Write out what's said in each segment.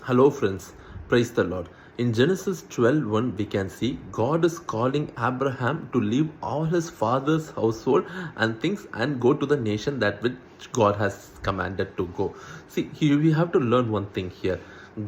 Hello, friends. Praise the Lord. In Genesis 12:1, we can see God is calling Abraham to leave all his father's household and things and go to the nation that which God has commanded to go. See, here we have to learn one thing here.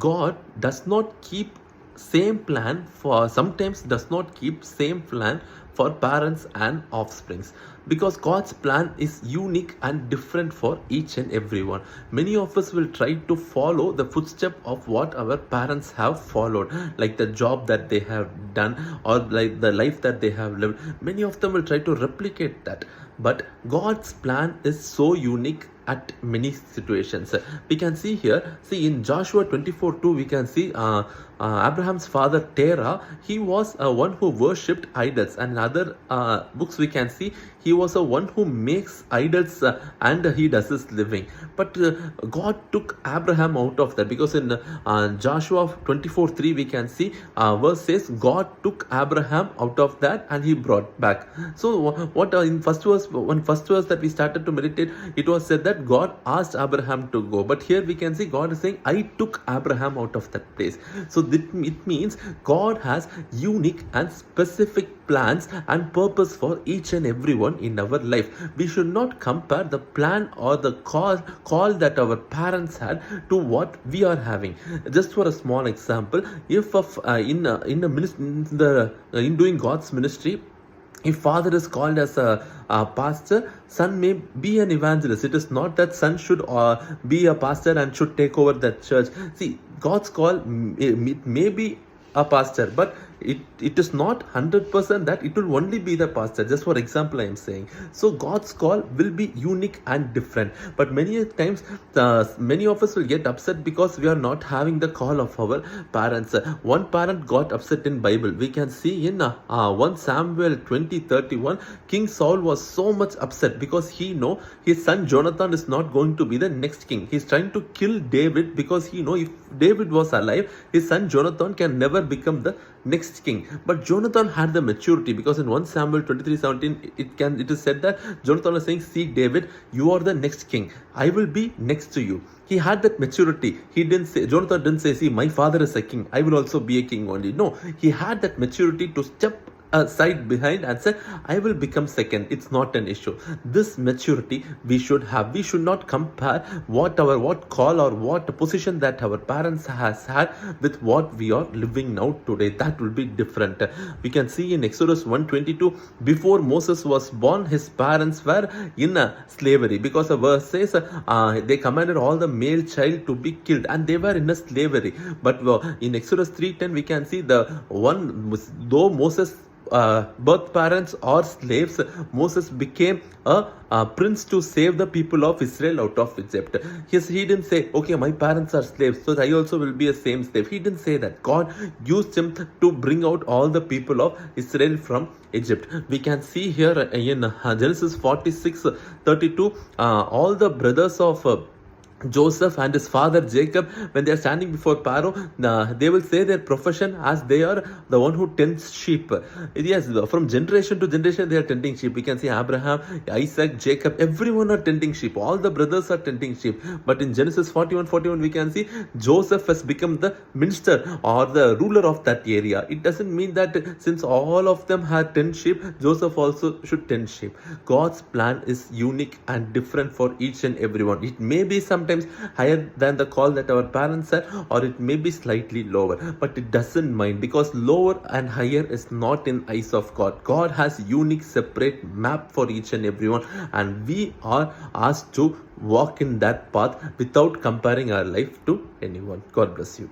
God does not keep same plan for sometimes does not keep same plan for parents and offsprings, because God's plan is unique and different for each and everyone. Many of us will try to follow the footstep of what our parents have followed, like the job that they have done or like the life that they have lived. Many of them will try to replicate that, but God's plan is so unique at many situations. We can see here, see in Joshua 24:2, we can see Abraham's father Terah, he was one who worshipped idols, and in other books we can see he was a one who makes idols and he does his living. But God took Abraham out of that, because in Joshua 24:3 we can see verse says God took Abraham out of that and he brought back. So what in first verse that we started to meditate, it was said that God asked Abraham to go, but here we can see God is saying I took Abraham out of that place. So it means God has unique and specific plans and purpose for each and everyone in our life. We should not compare the plan or the call that our parents had to what we are having. Just for a small example, if in doing God's ministry, if father is called as a pastor, son may be an evangelist. It is not that son should be a pastor and should take over that church. See, God's call, it may be a pastor, but it is not 100% that it will only be the pastor. Just for example I am saying. So God's call will be unique and different, but many times many of us will get upset because we are not having the call of our parents. One parent got upset in Bible. We can see in 1 Samuel 20:31, King Saul was so much upset because he know his son Jonathan is not going to be the next king. He's trying to kill David because he know if David was alive, his son Jonathan can never become the next king. But Jonathan had the maturity, because in 1 Samuel 23:17 it is said that Jonathan is saying, see David, you are the next king, I will be next to you. He had that maturity. Jonathan didn't say, see, my father is a king, I will also be a king only. No, he had that maturity to step aside behind and said, I will become second. It's not an issue. This maturity we should have. We should not compare what call or what position that our parents has had with what we are living now today. That will be different. We can see in Exodus 1:22, before Moses was born, his parents were in slavery, because a verse says they commanded all the male child to be killed, and they were in a slavery. But in Exodus 3:10 we can see though Moses birth parents or slaves, Moses became a prince to save the people of Israel out of Egypt. He didn't say, okay, my parents are slaves, so I also will be a same slave. He didn't say that. God used him to bring out all the people of Israel from Egypt. We can see here in Genesis 46:32, all the brothers of Joseph and his father Jacob, when they are standing before Pharaoh, they will say their profession as they are the one who tends sheep. Yes, from generation to generation they are tending sheep. We can see Abraham, Isaac, Jacob, everyone are tending sheep. All the brothers are tending sheep. But in Genesis 41:41 we can see Joseph has become the minister or the ruler of that area. It doesn't mean that since all of them had 10 sheep, Joseph also should tend sheep. God's plan is unique and different for each and everyone. It may be sometimes higher than the call that our parents had, or it may be slightly lower, but it doesn't mind, because lower and higher is not in eyes of God. God has unique separate map for each and everyone, and we are asked to walk in that path without comparing our life to anyone. God bless you.